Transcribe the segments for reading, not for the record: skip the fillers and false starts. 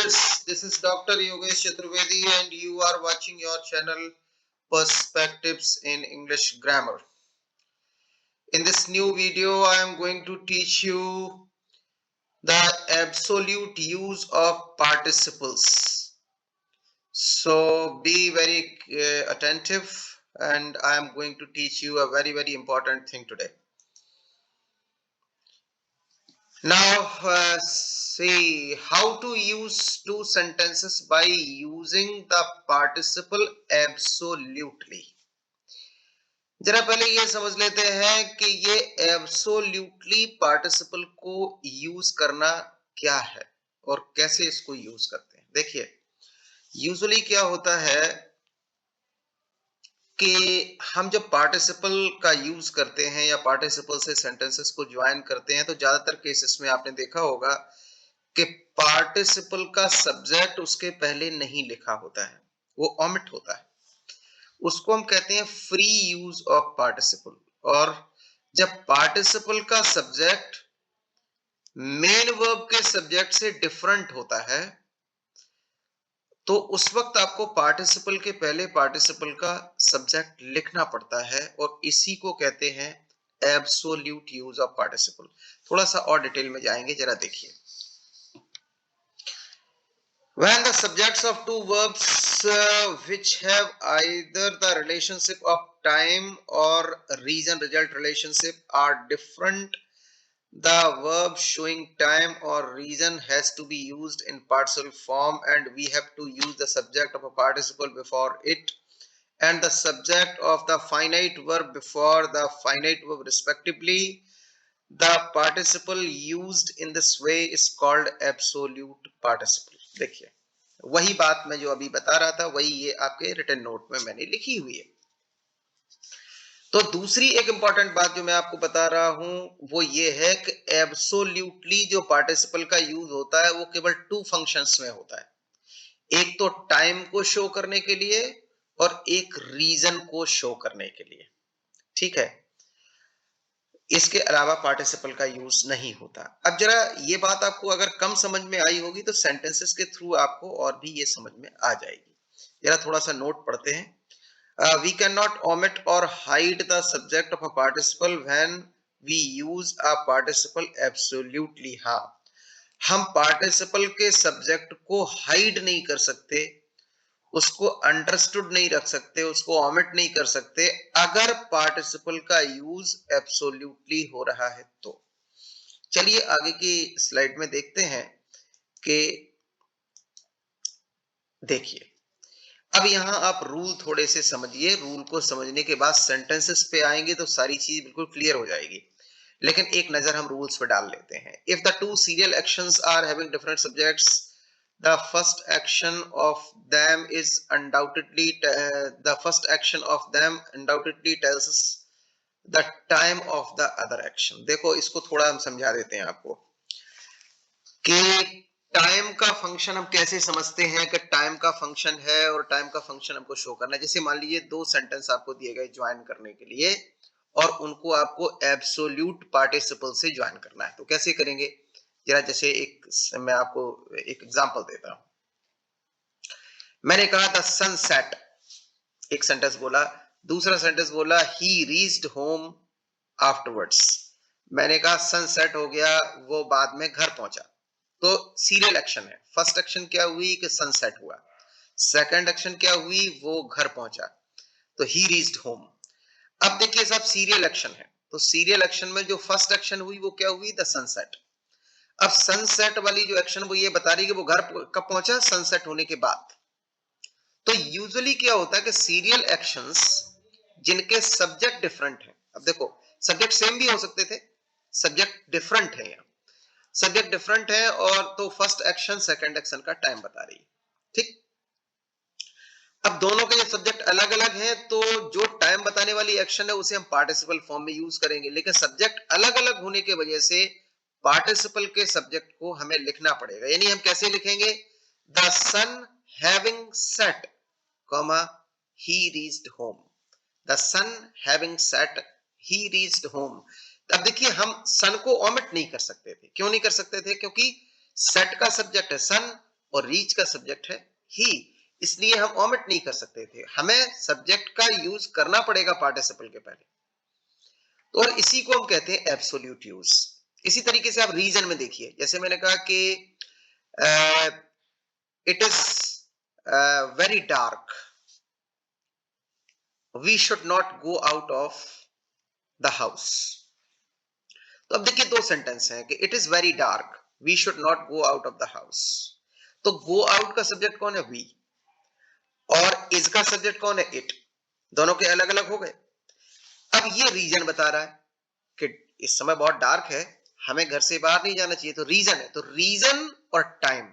viewers, this is Dr. Yogesh Chaturvedi and you are watching your channel Perspectives in English Grammar. In this new video, I am going to teach you the absolute use of participles. So be very attentive, and I am going to teach you a very important thing today. Now see how to use two sentences by using the participle absolutely. जरा पहले ये समझ लेते हैं कि ये absolutely participle को use करना क्या है और कैसे इसको यूज करते हैं। देखिए यूजुअली क्या होता है कि हम जब पार्टिसिपल का यूज करते हैं या पार्टिसिपल से सेंटेंसेस को ज्वाइन करते हैं तो ज्यादातर केसेस में आपने देखा होगा कि पार्टिसिपल का सब्जेक्ट उसके पहले नहीं लिखा होता है, वो ओमिट होता है। उसको हम कहते हैं फ्री यूज ऑफ पार्टिसिपल। और जब पार्टिसिपल का सब्जेक्ट मेन वर्ब के सब्जेक्ट से डिफरेंट होता है तो उस वक्त आपको पार्टिसिपल के पहले पार्टिसिपल का सब्जेक्ट लिखना पड़ता है और इसी को कहते हैं एब्सोल्यूट यूज ऑफ पार्टिसिपल। थोड़ा सा और डिटेल में जाएंगे, जरा देखिए। When the subjects of two verbs which have either the relationship of time or reason result relationship are different, the verb showing time or reason has to be used in participle form and we have to use the subject of a participle before it and the subject of the finite verb before the finite verb respectively. The participle used in this way is called absolute participle. देखिए वही बात मैं जो अभी बता रहा था वही ये आपके रिटन नोट में मैंने लिखी हुई है। तो दूसरी एक इंपॉर्टेंट बात जो मैं आपको बता रहा हूं वो ये है कि एब्सोल्यूटली जो पार्टिसिपल का यूज होता है वो केवल टू फंक्शंस में होता है, एक तो टाइम को शो करने के लिए और एक रीजन को शो करने के लिए। ठीक है, इसके अलावा पार्टिसिपल का यूज नहीं होता। अब जरा ये बात आपको अगर कम समझ में आई होगी तो सेंटेंसेस के थ्रू आपको और भी ये समझ में आ जाएगी। जरा थोड़ा सा नोट पढ़ते हैं। We cannot omit or hide the subject of a participle when we use a participle absolutely। हाँ, हम पार्टिसिपल के सब्जेक्ट को हाइड नहीं कर सकते, उसको अंडरस्टूड नहीं रख सकते, उसको ओमिट नहीं कर सकते अगर पार्टिसिपल का यूज एब्सोल्यूटली हो रहा है तो। चलिए आगे की स्लाइड में देखते हैं कि देखिए अब यहां आप रूल थोड़े से समझिए। रूल को समझने के बाद सेंटेंसेस पे आएंगे तो सारी चीज बिल्कुल क्लियर हो जाएगी, लेकिन एक नजर हम रूल्स पे डाल लेते हैं। If the two serial actions are having different subjects, the first action of them undoubtedly tells us the time of the other action। देखो इसको थोड़ा हम समझा देते हैं आपको कि टाइम का फंक्शन हम कैसे समझते हैं कि टाइम का फंक्शन है और टाइम का फंक्शन हमको शो करना है। जैसे मान लीजिए दो सेंटेंस आपको दिए गए ज्वाइन करने के लिए और उनको आपको एब्सोल्यूट पार्टिसिपल से ज्वाइन करना है, तो कैसे करेंगे जरा। जैसे एक मैं आपको एक एग्जांपल देता हूं। मैंने कहा था सनसेट, एक सेंटेंस बोला, दूसरा सेंटेंस बोला ही रीच्ड होम आफ्टरवर्ड्स। मैंने कहा सनसेट हो गया, वो बाद में घर पहुंचा, तो सीरियल एक्शन है। फर्स्ट एक्शन क्या हुई कि सनसेट हुआ, सेकंड एक्शन क्या हुई वो घर पहुंचा, तो ही रीच्ड होम। अब देखिए साहब सीरियल एक्शन है, तो सीरियल एक्शन में जो फर्स्ट एक्शन हुई वो क्या हुई, द सनसेट। अब सनसेट वाली जो एक्शन वो ये बता रही है कि वो घर कब पहुंचा, सनसेट होने के बाद। तो यूजुअली क्या होता है कि सीरियल एक्शंस जिनके सब्जेक्ट डिफरेंट हैं, अब देखो सब्जेक्ट सेम भी हो सकते थे, सब्जेक्ट डिफरेंट है, यहाँ सब्जेक्ट डिफरेंट है और तो फर्स्ट एक्शन सेकंड एक्शन का टाइम बता रही है। ठीक, अब दोनों के सब्जेक्ट अलग अलग हैं तो जो टाइम बताने वाली एक्शन है उसे हम पार्टिसिपल फॉर्म में यूज करेंगे, लेकिन सब्जेक्ट अलग अलग होने की वजह से पार्टिसिपल के सब्जेक्ट को हमें लिखना पड़ेगा। यानी हम कैसे लिखेंगे, the sun having set, he reached home, the sun having set, he reached home। अब देखिए हम सन को ओमिट नहीं कर सकते थे। क्यों नहीं कर सकते थे, क्योंकि सेट का सब्जेक्ट है सन और रीच का सब्जेक्ट है ही, इसलिए हम ओमिट नहीं कर सकते थे, हमें सब्जेक्ट का यूज करना पड़ेगा पार्टिसिपल के पहले। तो और इसी को हम कहते हैं एब्सोल्यूट यूज। इसी तरीके से आप रीजन में देखिए, जैसे मैंने कहा कि it is very dark, we should not go out of the house. तो अब देखिए दो सेंटेंस हैं कि it is very dark, we should not go out of the house. तो गो आउट का सब्जेक्ट कौन है? वी। और इज का सब्जेक्ट कौन है? इट। दोनों के अलग अलग हो गए। अब ये रीजन बता रहा है कि इस समय बहुत डार्क है, हमें घर से बाहर नहीं जाना चाहिए, तो रीजन है। तो रीजन और टाइम,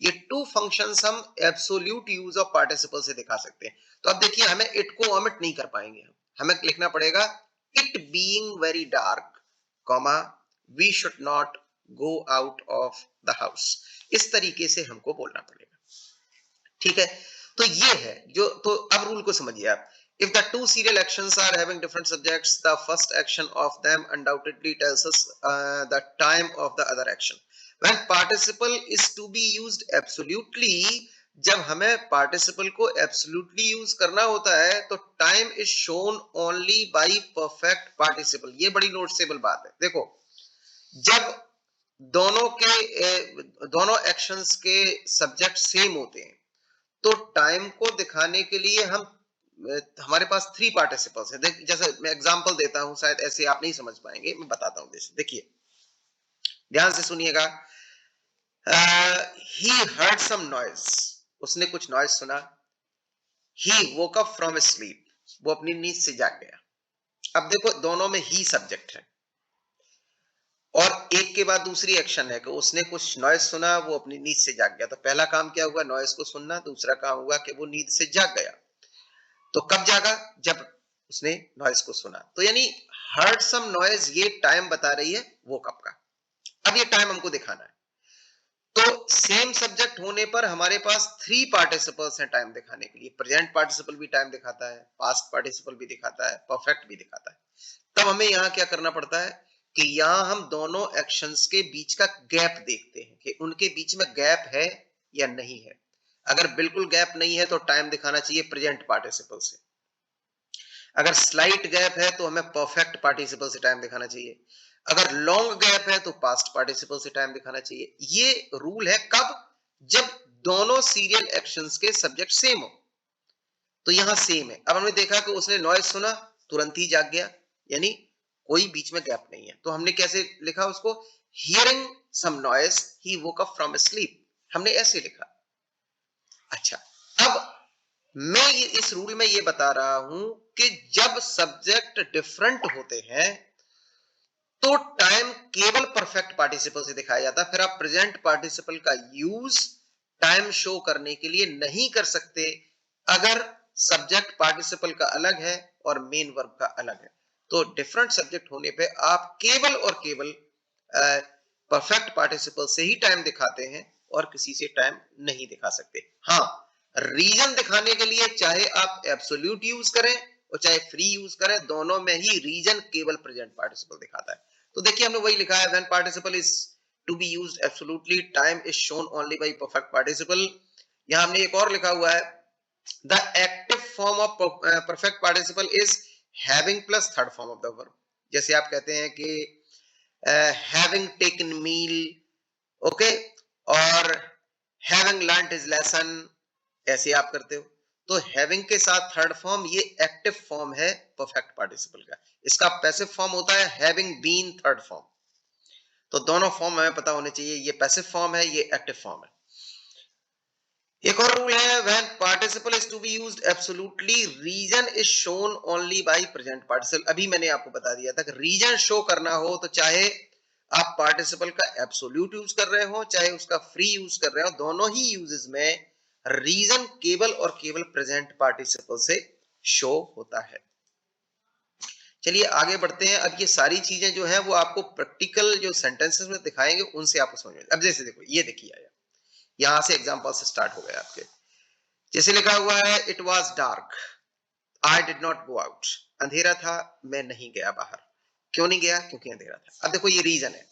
ये टू फंक्शंस हम एब्सोल्यूट यूज ऑफ पार्टिसिपल से दिखा सकते हैं। तो अब देखिए हमें इट को ओमिट नहीं कर पाएंगे, हमें लिखना पड़ेगा it being very dark, comma we should not go out of the house. इस तरीके से हमको बोलना पड़ेगा, ठीक है। तो ये है जो, तो अब रूल को समझिए आप। If the two serial actions are having different subjects, the first action of them undoubtedly tells us the time of the other action. When participle is to be used absolutely, जब हमें participle को absolutely use करना होता है तो time is shown only by perfect participle। ये बड़ी noticeable बात है। देखो, जब दोनों actions के subject same होते हैं तो टाइम को दिखाने के लिए हमारे पास थ्री पार्टिसिपल्स हैं। जैसे मैं एग्जांपल देता हूं, शायद ऐसे आप नहीं समझ पाएंगे, मैं बताता हूं। जैसे देखिए, ध्यान से सुनिएगा। ही हर्ड सम नॉइज, उसने कुछ नॉइज सुना। ही वोक अप फ्रॉम स्लीप, वो अपनी नींद से जाग गया। अब देखो दोनों में ही सब्जेक्ट है और एक के बाद दूसरी एक्शन है कि उसने कुछ नॉइज सुना, वो अपनी नींद से जाग गया। तो पहला काम क्या हुआ? नॉइज को सुनना। दूसरा काम हुआ कि वो नींद से जाग गया। तो कब जागा? जब उसने नॉइज को सुना। तो यानी हर्ड सम नॉइज, ये टाइम बता रही है वो कब का। अब ये टाइम हमको दिखाना है, तो सेम सब्जेक्ट होने पर हमारे पास थ्री पार्टिसिपल्स हैं टाइम दिखाने के लिए। प्रेजेंट पार्टिसिपल भी टाइम दिखाता है, पास्ट पार्टिसिपल भी दिखाता है, परफेक्ट भी दिखाता है। तब हमें यहां क्या करना पड़ता है कि यहां हम दोनों एक्शंस के बीच का गैप देखते हैं कि उनके बीच में गैप है या नहीं है। अगर बिल्कुल गैप नहीं है तो टाइम दिखाना चाहिए प्रेजेंट पार्टिसिपल से। अगर स्लाइट गैप है तो हमें परफेक्ट पार्टिसिपल से टाइम दिखाना चाहिए। अगर लॉन्ग गैप है तो पास्ट पार्टिसिपल से टाइम दिखाना चाहिए। ये रूल है कब? जब दोनों सीरियल एक्शंस के सब्जेक्ट सेम हो। तो यहां सेम है। अब हमने देखा कि उसने नॉइज सुना, तुरंत ही जाग गया, यानी कोई बीच में गैप नहीं है। तो हमने कैसे लिखा उसको? Hearing some noise he woke up from sleep, हमने ऐसे लिखा। अच्छा, अब मैं इस रूल में ये बता रहा हूं कि जब सब्जेक्ट डिफरेंट होते हैं तो टाइम केवल परफेक्ट पार्टिसिपल से दिखाया जाता है। फिर आप प्रेजेंट पार्टिसिपल का यूज टाइम शो करने के लिए नहीं कर सकते अगर सब्जेक्ट पार्टिसिपल का अलग है और मेन वर्ब का अलग है। तो डिफरेंट सब्जेक्ट होने पे आप केवल और केवल परफेक्ट पार्टिसिपल से ही टाइम दिखाते हैं और किसी से टाइम नहीं दिखा सकते। हाँ, रीजन दिखाने के लिए चाहे आप एब्सोल्यूट यूज करें और चाहे फ्री यूज करें, दोनों में ही रीजन केवल प्रेजेंट पार्टिसिपल दिखाता है। तो देखिए हमने वही लिखा है, when participle is to be used absolutely, time is shown only by perfect participle. यहां हमने एक और लिखा हुआ है, the active form of perfect participle is having plus third form of the verb. जैसे आप कहते हैं कि हैविंग टेकन मील, ओके, और हैविंग लर्नड हिज लेसन, ऐसे आप करते हो। तो हैविंग के साथ थर्ड फॉर्म, ये एक्टिव फॉर्म है परफेक्ट पार्टिसिपल का। इसका पैसिव फॉर्म होता है हैविंग बीन, थर्ड फॉर्म। तो दोनों फॉर्म हमें पता होने चाहिए, ये पैसिव फॉर्म है, ये एक्टिव फॉर्म है। एक और रूल है, when participle is to be used absolutely, reason is shown only by present participle. अभी मैंने आपको बता दिया था कि रीजन शो करना हो तो चाहे आप पार्टिसिपल का एब्सोल्यूट यूज कर रहे हो चाहे उसका फ्री यूज कर रहे हो, दोनों ही यूजेस में रीजन केवल और केवल प्रेजेंट पार्टिसिपल से शो होता है। चलिए आगे बढ़ते हैं। अब ये सारी चीजें जो है वो आपको प्रैक्टिकल जो सेंटेंसेस में दिखाएंगे उनसे आपको समझ में। अब जैसे देखो, ये देखिए आया, यहां से एग्जांपल से स्टार्ट हो गए आपके। जैसे लिखा हुआ है, it was dark, I did not go out, अंधेरा था, मैं नहीं गया बाहर। क्यों नहीं गया? क्योंकि अंधेरा था। अब देखो ये रीजन है।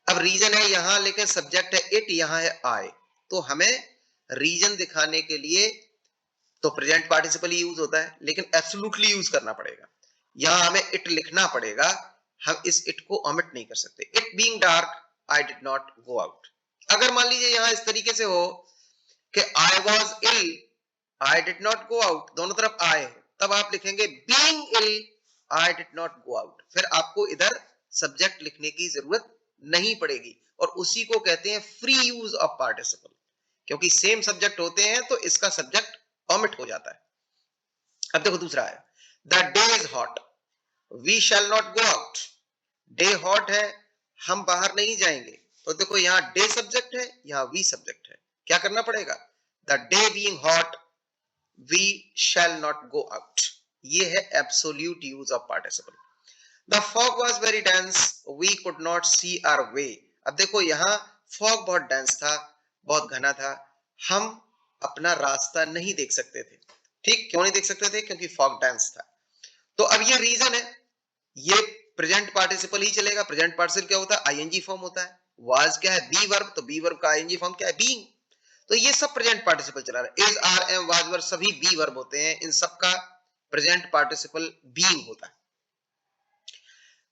अब रीजन है यहां, लेकिन सब्जेक्ट है इट, यहां है आई। तो हमें रीजन दिखाने के लिए तो प्रेजेंट पार्टिसिपल ही यूज होता है, लेकिन एब्सोल्युटली यूज करना पड़ेगा। यहां हमें इट लिखना पड़ेगा, हम इस इट को ओमिट नहीं कर सकते। It being dark I did not go out. अगर मान लीजिए यहां इस तरीके से हो कि I was ill, I did not go out, दोनों तरफ आए है, तब आप लिखेंगे being ill I did not go out. फिर आपको इधर सब्जेक्ट लिखने की जरूरत नहीं पड़ेगी, और उसी को कहते हैं फ्री यूज ऑफ पार्टिसिपल। क्योंकि सेम सब्जेक्ट होते हैं तो इसका सब्जेक्ट ओमिट हो जाता है। अब देखो दूसरा है, the day is hot we shall not go out. Day hot है, हम बाहर नहीं जाएंगे। तो देखो यहाँ डे सब्जेक्ट है, यहाँ वी सब्जेक्ट है, क्या करना पड़ेगा, the day being hot we shall not go out. ये है absolute use of participle. The fog was very dense we could not see our way. अब देखो यहाँ फॉग बहुत डेंस था, बहुत घना था, हम अपना रास्ता नहीं देख सकते थे। ठीक, क्यों नहीं देख सकते थे, क्योंकि फॉग डेंस था। तो अब ये रीजन है, ये प्रेजेंट पार्टिसिपल ही चलेगा। प्रेजेंट पार्टिसिपल क्या होता है, आईएनजी फॉर्म होता है। वाज क्या है, बी वर्ब, तो बी वर्ब का आईएनजी फॉर्म क्या है, बीइंग। तो ये सब प्रेजेंट पार्टिसिपल चला रहा है। इज, आर, एम, वाज, वर सभी बी वर्ब होते हैं, इन सब का प्रेजेंट पार्टिसिपल बीइंग होता है।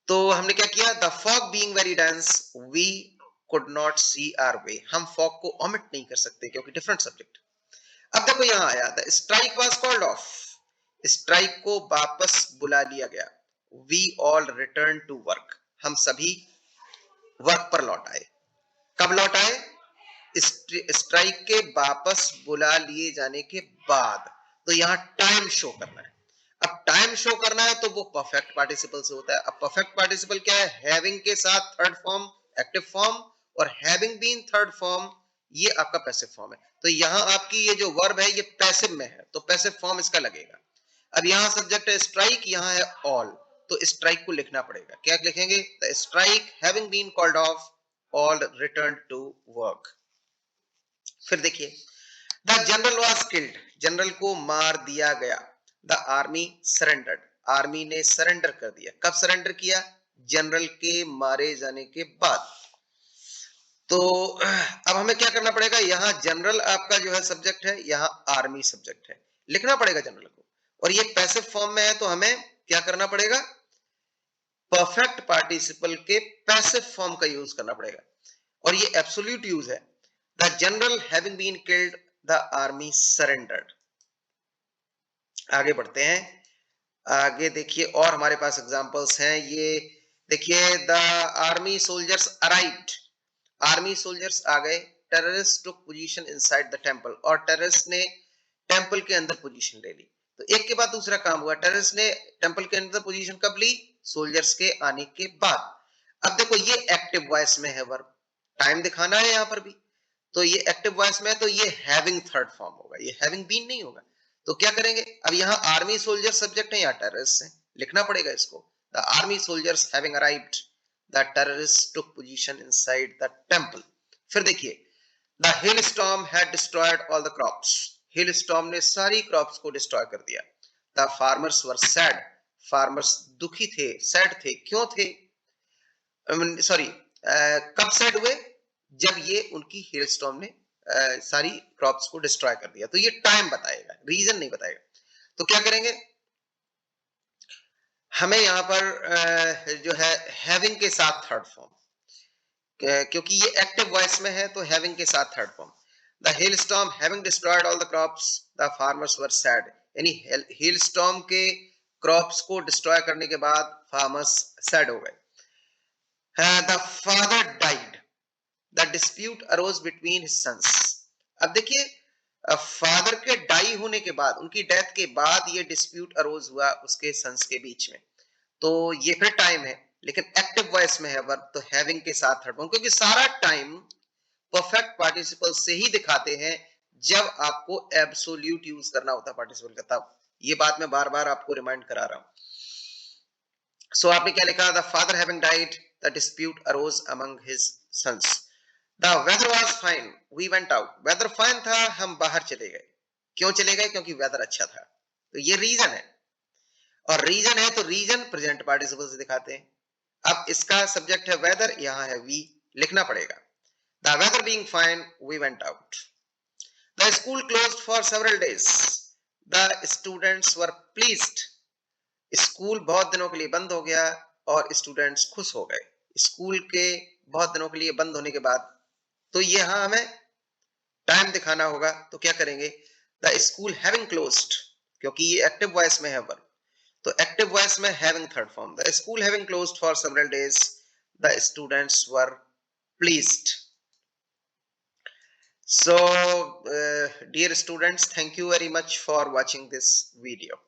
तो हमने क्या किया, the fog being very dense we could not see our way. हम फॉग को ओमिट नहीं कर सकते क्योंकि डिफरेंट सब्जेक्ट। अब देखो यहां आया, the strike was called off. Strike को वापस बुला लिया गया। We all return to work. हम सभी वर्क पर लौट आए। कब लौट आए, स्ट्राइक के वापस बुला लिए जाने के बाद। तो यहां टाइम शो करना है। अब टाइम शो करना है तो वो परफेक्ट पार्टिसिपल से होता है। अब परफेक्ट पार्टिसिपल क्या है, हैविंग के साथ थर्ड फॉर्म एक्टिव फॉर्म, और हैविंग बीन थर्ड फॉर्म ये आपका पैसिव फॉर्म है। तो यहां आपकी ये जो वर्ब है ये पैसिव में है, तो पैसिव फॉर्म इसका लगेगा। अब यहां सब्जेक्ट है स्ट्राइक, यहां है ऑल, तो स्ट्राइक को लिखना पड़ेगा। क्या लिखेंगे, the strike having been called off all return to work. फिर देखिए, the general was killed. General को मार दिया गया। The army surrendered. आर्मी ने सरेंडर कर दिया। कब सरेंडर किया, जनरल के मारे जाने के बाद। तो अब हमें क्या करना पड़ेगा, यहां जनरल आपका जो है सब्जेक्ट है, यहां आर्मी सब्जेक्ट है, लिखना पड़ेगा जनरल को। और ये पैसिव फॉर्म में है तो हमें क्या करना पड़ेगा, परफेक्ट पार्टिसिपल के पैसिव फॉर्म का यूज करना पड़ेगा। और ये एब्सोल्यूट यूज है। The general having been killed the army surrendered. आगे बढ़ते हैं। आगे देखिए और हमारे पास एग्जांपल्स हैं। ये देखिए, the army soldiers arrived. Army soldiers आ गए। Terrorist took position inside the temple. और टेररिस्ट ने टेंपल के अंदर पोजीशन ले ली। तो एक के बाद दूसरा काम हुआ। टेररिस्ट ने टेंपल के अंदर पोजीशन कब ली, सोल्जर्स के आने के बाद। अब देखो ये एक्टिव वॉइस में है वर्ब, टाइम दिखाना है यहां पर भी। तो ये एक्टिव वॉइस में है तो ये हैविंग थर्ड फॉर्म होगा, ये हैविंग बीन नहीं होगा। तो क्या करेंगे, अब यहाँ आर्मी सोल्जर सब्जेक्ट है, यहाँ टेररिस्ट है, लिखना पड़ेगा इसको। The army soldiers having arrived the terrorist took position inside the temple. फिर देखिए, the hail storm had destroyed all the crops. Hello storm ने सारी क्रॉप्स को डिस्ट्रॉय कर दिया। The farmers were sad. Farmers दुखी थे, सैड थे, क्यों थे, सॉरी कब सैड हुए, जब ये उनकी हेल स्टॉर्म ने सारी क्रॉप्स को डिस्ट्रॉय कर दिया। तो ये टाइम बताएगा, रीजन नहीं बताएगा। तो क्या करेंगे, हमें यहाँ पर जो है हैविंग के साथ थर्ड फॉर्म, क्योंकि ये एक्टिव वॉइस में है तो हैविंग के साथ third form. The hail storm having destroyed all the crops the farmers were sad. यानी हेल स्टॉर्म के क्रॉप्स को डिस्ट्रॉय करने के बाद फार्मर्स सैड हो गए। The father died. The dispute arose between his sons. अब देखिए, फादर के डाई होने के बाद, उनकी डेथ के बाद ये डिस्प्यूट अरोज हुआ उसके सन्स के बीच में। तो ये फिर टाइम है, लेकिन एक्टिव वॉइस में है वर्ब, तो हैविंग के साथ थर्ड फॉर्म। क्योंकि सारा टाइम परफेक्ट पार्टिसिपल से ही दिखाते हैं जब आपको एब्सोल्यूट यूज करना होता है पार्टिसिपल का, तब। ये बात मैं बार बार आपको रिमाइंड करा रहा हूं। सो आपने क्या लिखा, the father having died the dispute arose among his sons. The weather was fine. We went out. Weather fine था, हम बाहर चले गए। क्यों चले गए, क्योंकि वेदर अच्छा था। तो ये रीजन है, और रीजन है तो रीजन प्रेजेंट पार्टिसिपल से दिखाते हैं। अब इसका सब्जेक्ट है वेदर, यहां है वी, लिखना पड़ेगा। The weather being fine, we went out. The school closed for several days. The students were pleased. School बहुत दिनों के लिए बंद हो गया और स्टूडेंट्स खुश हो गए। स्कूल के बहुत दिनों के लिए बंद होने के बाद तो यहाँ हमें टाइम दिखाना होगा, तो क्या करेंगे? द स्कूल हैविंग क्लोज्ड, क्योंकि ये एक्टिव वॉइस में है वर्ब, तो एक्टिव वॉइस में having third form. The school having closed for several days, the students were pleased. So dear students, thank you very much for watching this video.